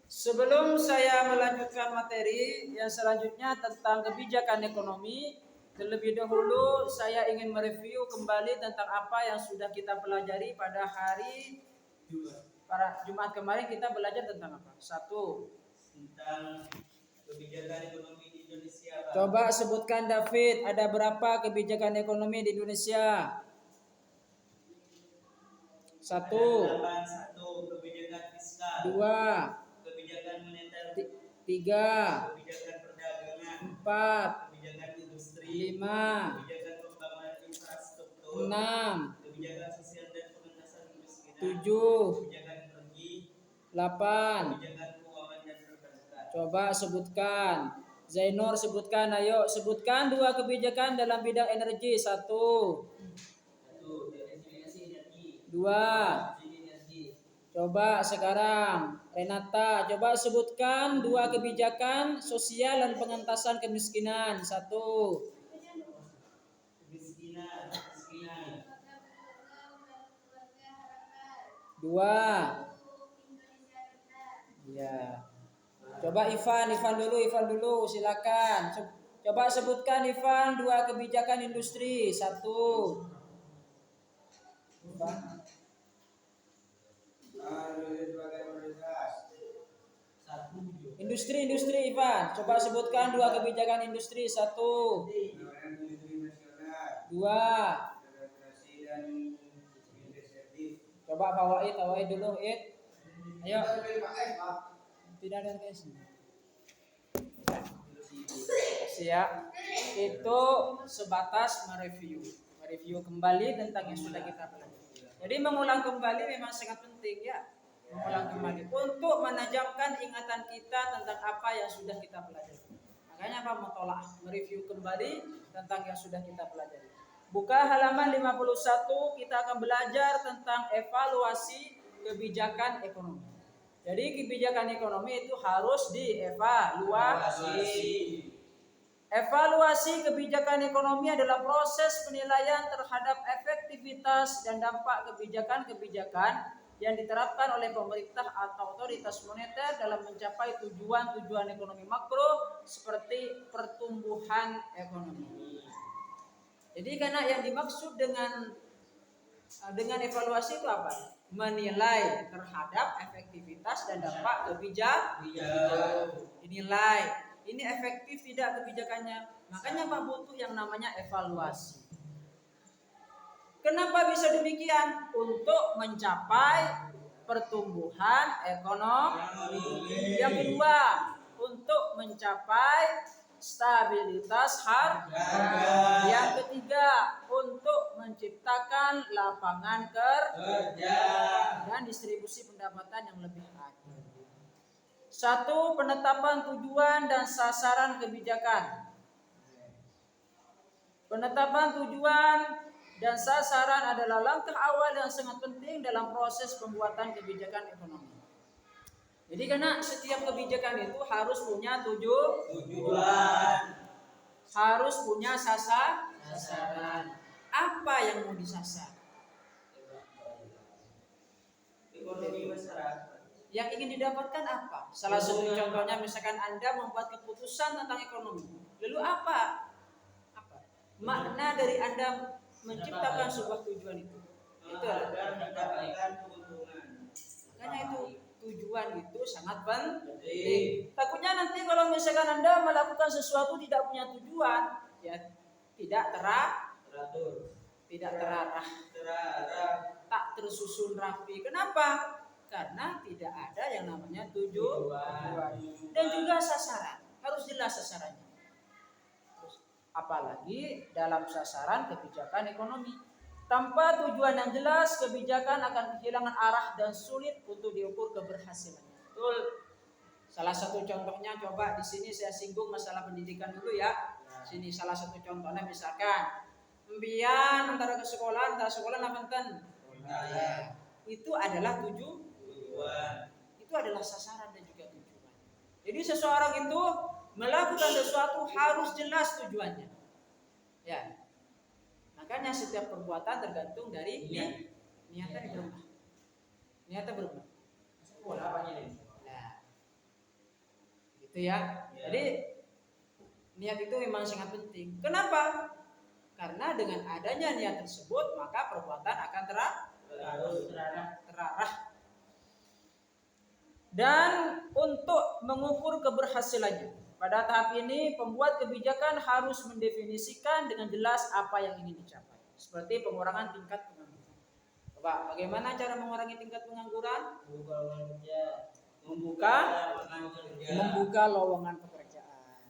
Sebelum saya melanjutkan materi yang selanjutnya tentang kebijakan ekonomi, terlebih dahulu saya ingin mereview kembali tentang apa yang sudah kita pelajari pada hari Jumat kemarin. Kita belajar tentang apa? Satu, tentang kebijakan ekonomi di Indonesia, Pak. Coba sebutkan David, ada berapa kebijakan ekonomi di Indonesia? Satu. Ada 8, 1 kebijakan fiskal. 2. Kebijakan moneter. 3. Kebijakan perdagangan. 4. Kebijakan industri. 5. Kebijakan pembangunan infrastruktur. 6. Kebijakan sosial dan pengentasan kemiskinan. 7. Kebijakan energi. 8. Kebijakan keuangan dan perbankan. Coba sebutkan. Zainur sebutkan, ayo sebutkan 2 kebijakan dalam bidang energi. 1. 2. Coba sekarang Renata, coba sebutkan 2 kebijakan sosial dan pengentasan kemiskinan. 1. Kemiskinan. 2. Ya. Coba Ivan dulu, silakan. Coba sebutkan Ivan 2 kebijakan industri. 1. Ivan. Industri Ivan. Coba sebutkan 2 kebijakan industri. 1. 2. Coba Fawaid dulu, Id. Ayo. Tidak ada guys. Ya. Itu sebatas mereview kembali tentang yang sudah kita pelajari. Jadi mengulang kembali memang sangat penting ya. Mengulang kembali untuk menajamkan ingatan kita tentang apa yang sudah kita pelajari. Makanya apa mutolaah, mereview kembali tentang yang sudah kita pelajari. Buka halaman 51, kita akan belajar tentang evaluasi kebijakan ekonomi. Jadi kebijakan ekonomi itu harus dievaluasi. Evaluasi kebijakan ekonomi adalah proses penilaian terhadap efektivitas dan dampak kebijakan-kebijakan yang diterapkan oleh pemerintah atau otoritas moneter dalam mencapai tujuan-tujuan ekonomi makro seperti pertumbuhan ekonomi. Jadi karena yang dimaksud dengan evaluasi itu apa? Menilai terhadap efektivitas dan dampak kebijakan. Dinilai ini efektif tidak kebijakannya. Makanya Pak butuh yang namanya evaluasi. Kenapa bisa demikian? Untuk mencapai pertumbuhan ekonomi. Yang kedua, untuk mencapai stabilitas harga. Yang ketiga, untuk menciptakan lapangan kerja dan distribusi pendapatan yang lebih adil. 1. Penetapan tujuan dan sasaran kebijakan. Penetapan tujuan dan sasaran adalah langkah awal yang sangat penting dalam proses pembuatan kebijakan ekonomi. Jadi karena setiap kebijakan itu harus punya tujuan, harus punya sasaran. Apa yang mau disasar? Ekonomi masyarakat. Yang ingin didapatkan apa? Salah satu contohnya misalkan Anda membuat keputusan tentang ekonomi. Lalu apa makna dari Anda menciptakan sebuah tujuan itu? Itu agar mendapatkan keuntungan. Makanya itu tujuan itu sangat penting. Takutnya nanti kalau misalkan Anda melakukan sesuatu tidak punya tujuan, ya tidak teratur, tidak terarah, tak tersusun rapi. Kenapa? Karena tidak ada yang namanya tujuan dan juga sasaran. Harus jelas sasarannya. Apalagi dalam sasaran kebijakan ekonomi. Tanpa tujuan yang jelas, kebijakan akan kehilangan arah dan sulit untuk diukur keberhasilannya. Betul. Salah satu contohnya coba di sini saya singgung masalah pendidikan dulu ya. Sini salah satu contohnya misalkan mbian antara sekolah apa enten? Itu adalah tujuan. Itu adalah sasaran dan juga tujuan. Jadi seseorang itu melakukan sesuatu harus jelas tujuannya. Ya. Makanya setiap perbuatan tergantung dari niatan berubah. Niatan berubah. Nah, Itu ya. Jadi niat itu memang sangat penting. Kenapa? Karena dengan adanya niat tersebut maka perbuatan akan terarah. Dan untuk mengukur keberhasilannya, pada tahap ini pembuat kebijakan harus mendefinisikan dengan jelas apa yang ingin dicapai. Seperti pengurangan tingkat pengangguran. Coba, bagaimana cara mengurangi tingkat pengangguran? Membuka lowongan pekerjaan.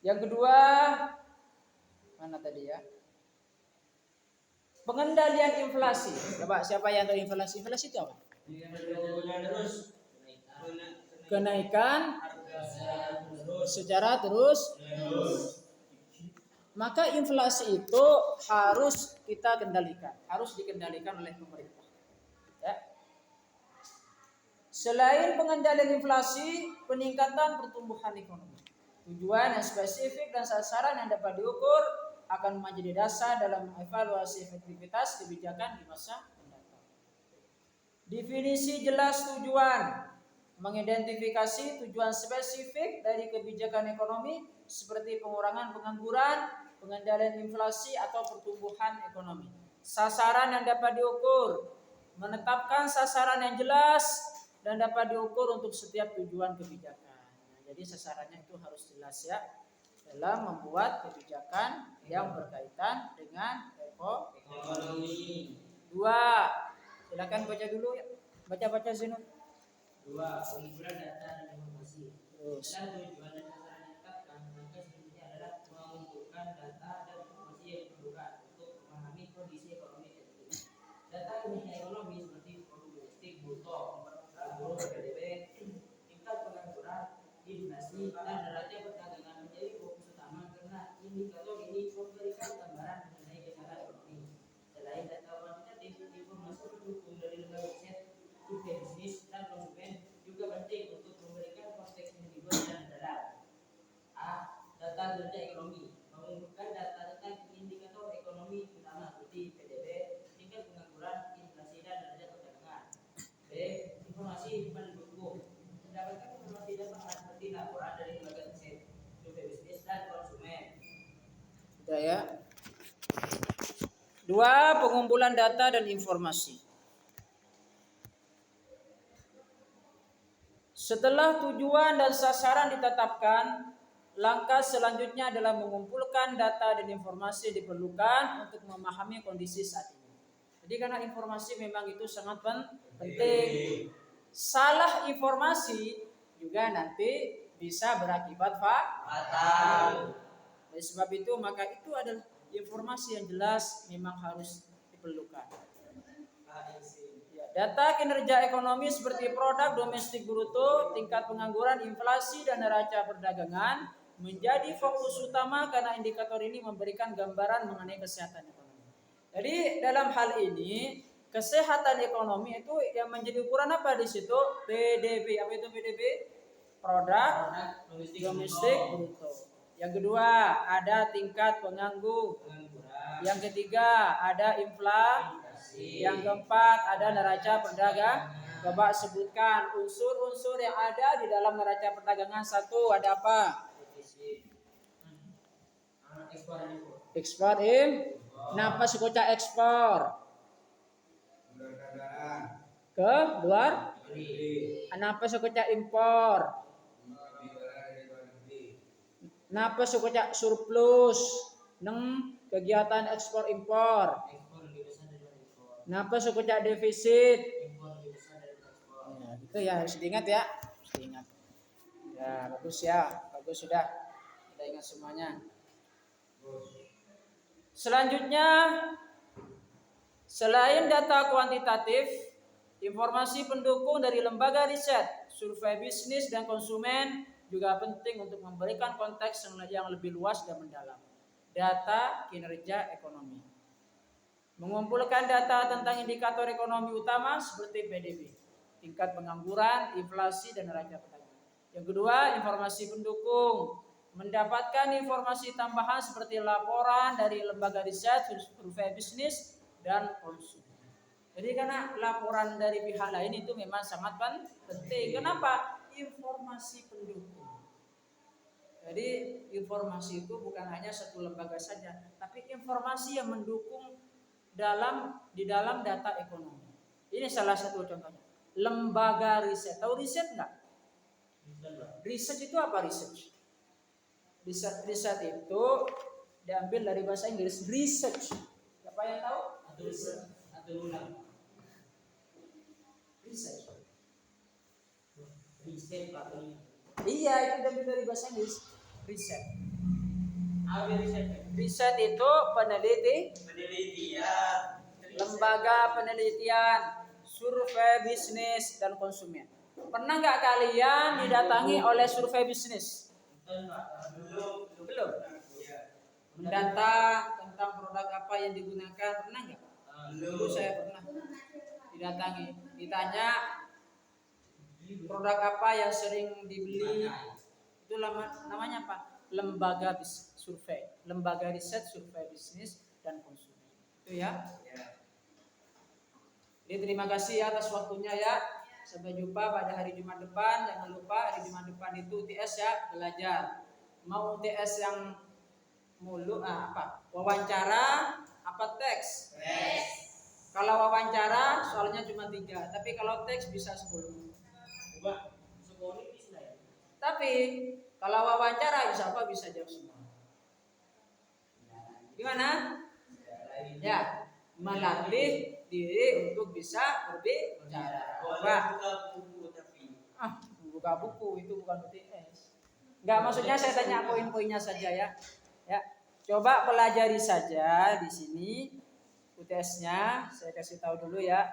Yang kedua, mana tadi ya? Pengendalian inflasi. Coba, siapa yang tahu inflasi? Inflasi itu apa? Kenaikan secara terus. Maka inflasi itu harus kita kendalikan, harus dikendalikan oleh pemerintah. Ya. Selain pengendalian inflasi, peningkatan pertumbuhan ekonomi. Tujuan yang spesifik dan sasaran yang dapat diukur akan menjadi dasar dalam mengevaluasi efektivitas kebijakan di masa mendatang. Definisi jelas tujuan, mengidentifikasi tujuan spesifik dari kebijakan ekonomi seperti pengurangan pengangguran, pengendalian inflasi atau pertumbuhan ekonomi. Sasaran yang dapat diukur, menetapkan sasaran yang jelas dan dapat diukur untuk setiap tujuan kebijakan. Nah, jadi sasarannya itu harus jelas ya dalam membuat kebijakan yang berkaitan dengan ekonomi. 2. Silakan baca dulu ya. Baca Zinun. 2. Pengumpulan data dan informasi. Terus. Dan tujuan dan sasaran yang ditetapkan, maka selanjutnya adalah mengumpulkan data dan informasi yang diperlukan untuk memahami kondisi ekonomi terkini. Data kinerja ekonomi seperti produk domestik bruto, PDB, tingkat pengangguran, inflasi, dan neraca perdagangan menjadi fokus utama karena indikator ini memberikan gambaran mengenai kesehatan ekonomi. Selain data kuantitatif, informasi pendukung dari lembaga riset, survei bisnis, dan konsumen juga penting untuk memberikan konteks individual dan dalam. A. Data kerja ekonomi mengumpulkan data tentang indikator ekonomi utama seperti PDB, tingkat pengangguran, inflasi, dan neraca perdagangan. B. Informasi pendukung mendapatkan informasi dasar seperti laporan dari lembaga riset, survei bisnis, dan konsumen. Sudah ya. 2. Pengumpulan data dan informasi. Setelah tujuan dan sasaran ditetapkan, langkah selanjutnya adalah mengumpulkan data dan informasi yang diperlukan untuk memahami kondisi saat ini. Jadi karena informasi memang itu sangat penting. Salah informasi juga nanti bisa berakibat fatal. Oleh sebab itu maka itu adalah informasi yang jelas memang harus diperlukan. Data kinerja ekonomi seperti produk domestik bruto, tingkat pengangguran, inflasi, dan neraca perdagangan menjadi fokus utama karena indikator ini memberikan gambaran mengenai kesehatan ekonomi. Jadi dalam hal ini kesehatan ekonomi itu yang menjadi ukuran apa di situ? PDB. Apa itu PDB? Produk domestik bruto. Yang kedua ada tingkat pengangguran. Yang ketiga ada inflasi. Yang keempat ada neraca perdagangan. Coba sebutkan unsur-unsur yang ada di dalam neraca perdagangan. 1 ada apa? Ekspor Kenapa sukuca ekspor? Ke luar? Kenapa sukuca impor? Kenapa sukuca surplus? Neng kegiatan ekspor impor. Kenapa sukuca defisit? Ya, gitu ya harus diingat ya. Harus diingat. Ya, bagus ya. Bagus sudah. Kita ingat semuanya. Selanjutnya, selain data kuantitatif, informasi pendukung dari lembaga riset, survei bisnis dan konsumen juga penting untuk memberikan konteks yang lebih luas dan mendalam. Data kinerja ekonomi. Mengumpulkan data tentang indikator ekonomi utama seperti PDB, tingkat pengangguran, inflasi, dan neraca perdagangan. Yang kedua, informasi pendukung. Mendapatkan informasi tambahan seperti laporan dari lembaga riset, survei bisnis, dan konsumen. Jadi karena laporan dari pihak lain itu memang sangat penting. Kenapa? informasi pendukung. Jadi informasi itu bukan hanya satu lembaga saja, tapi informasi yang mendukung di dalam data ekonomi. Ini salah satu contohnya. Lembaga riset. Tahu riset nggak? Riset itu apa research? Riset itu diambil dari bahasa Inggris research. Siapa yang tahu? Atau ulang. Research. Riset atau Iya, itu diambil dari bahasa Inggris riset. apa riset? Riset itu penelitian, lembaga penelitian, survei bisnis dan konsumen. Pernah nggak kalian didatangi oleh survei bisnis? Belum. Mendata tentang produk apa yang digunakan, pernah nggak? Dulu saya pernah didatangi, ditanya produk apa yang sering dibeli. Itu namanya apa? Lembaga survei, lembaga riset survei bisnis dan konsumen. Itu ya. Jadi terima kasih atas waktunya ya. Sampai jumpa pada hari Jumat depan. Jangan lupa hari Jumat depan itu UTS ya, belajar. Mau UTS yang wawancara apa teks? Kalau wawancara soalnya cuma 3, tapi kalau teks bisa 10. Tapi kalau wawancara insya Allah bisa jawab semua. Gimana? Ya, melatih diri untuk bisa berbicara. Buka buku itu bukan UTS. Enggak, maksudnya saya tanya poin-poinnya saja ya. Ya, coba pelajari saja di sini UTS-nya. Saya kasih tahu dulu ya.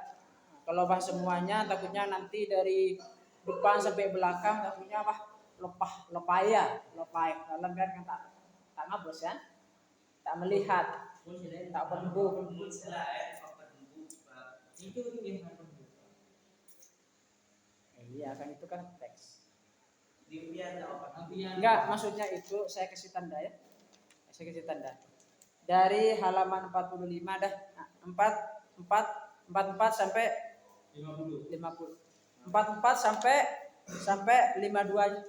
Kalau bahas semuanya, takutnya nanti dari depan sampai belakang takutnya lepai dalam kan tak ngabos ya, tak melihat, tak penduk. Itu yang Iya kan itu kan teks. Enggak. Enggak, maksudnya itu saya kasih tanda ya. Saya kasih tanda. Dari halaman 45 dah. 44 sampai 50. 44 sampai 52.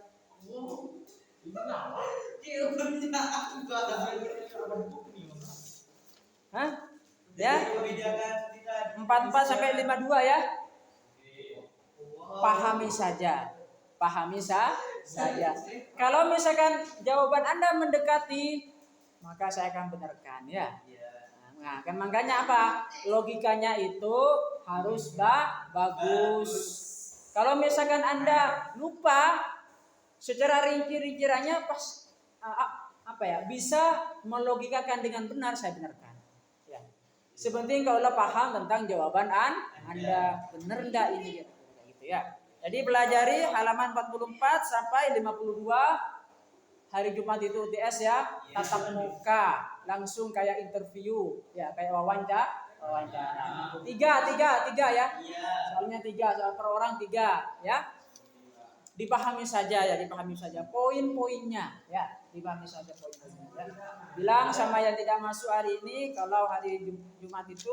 Hah? Ya? 44 sampai 52 ya. Pahami saja. Kalau misalkan jawaban Anda mendekati, maka saya akan benarkan ya. Nah, kan makanya apa? Logikanya itu harus bagus. Kalau misalkan Anda lupa secara rinci-rinciannya bisa melogikakan dengan benar, saya benarkan. Ya. Sepenting kalau paham tentang jawaban Anda, benar enggak ini gitu ya. Jadi pelajari halaman 44 sampai 52. Hari Jumat itu UTS ya, tatap muka, langsung kayak interview, ya kayak wawancara. 3 ya. Soalnya 3, soal per orang 3 ya. Dipahami saja poin-poinnya ya, dipahami saja poin-poinnya. Ya. Bilang sama yang tidak masuk hari ini kalau hari Jumat itu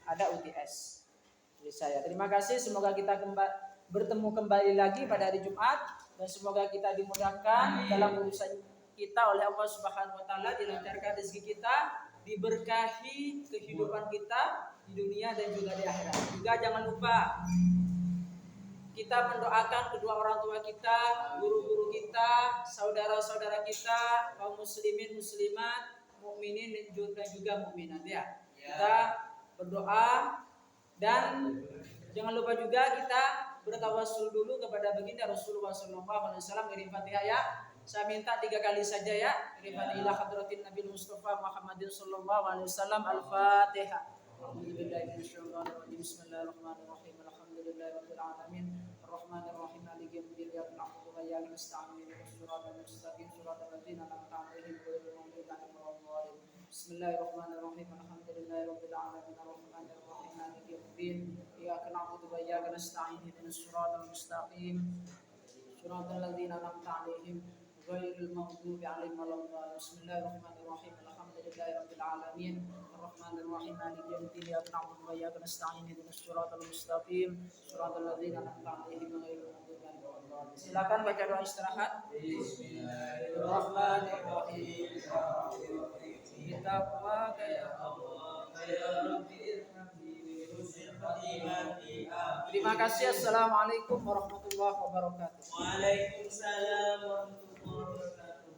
ada UTS. Jadi saya terima kasih, semoga kita bertemu kembali lagi pada hari Jumat. Dan semoga kita dimudahkan dalam urusan kita oleh Allah Subhanahu wa taala, dilancarkan rezeki kita, diberkahi kehidupan kita di dunia dan juga di akhirat. Juga jangan lupa kita mendoakan kedua orang tua kita, guru-guru kita, saudara-saudara kita, kaum muslimin, muslimat, mukminin dan juga mukminat ya. Kita berdoa dan jangan lupa juga kita bertawassul dulu kepada baginda Rasulullah SAW. Ngirim Fatihah ya. Saya minta 3 kali saja ya. Ngirim Fatihah ila hadratin Nabi Mustafa Muhammadin sallallahu alaihi wasallam. Al-Fatihah. Bismillahirrahmanirrahim. Alhamdulillahirabbil alamin. Arrahmanirrahim. Maliki yaumiddin. Iyyaka na'budu wa iyyaka nasta'in. Ihdinas siratal mustaqim. Siratal ladzina an'amta 'alaihim ghairil maghdubi 'alaihim waladdallin. Bismillahirrahmanirrahim. Alhamdulillahirabbil alamin. Arrahmanirrahim. Maliki yaumiddin. إياك نعبد وإياك نستعين اهدنا الصراط المستقيم صراط الذين أنعمت عليهم ghairil maghdubi 'alaihim waladdallin. Bismillahirrahmanirrahim. Alhamdulillahi rabbil alamin. Arrahmanir rahim. Maliki yaumiddin. Iyyaka na'budu wa iyyaka nasta'in. Ihdinas siratal mustaqim. Siratal ladzina an'amta 'alaihim ghairil maghdubi 'alaihim waladdallin. Silakan baca doa istirahat. Bismillahirrahmanirrahim. Bitaqwaka ya Allah, ya Rabbi irhamni bi husnil khatimati. Terima kasih. Assalamualaikum warahmatullahi wabarakatuh. Waalaikumsalam warahmatullahi wabarakatuh.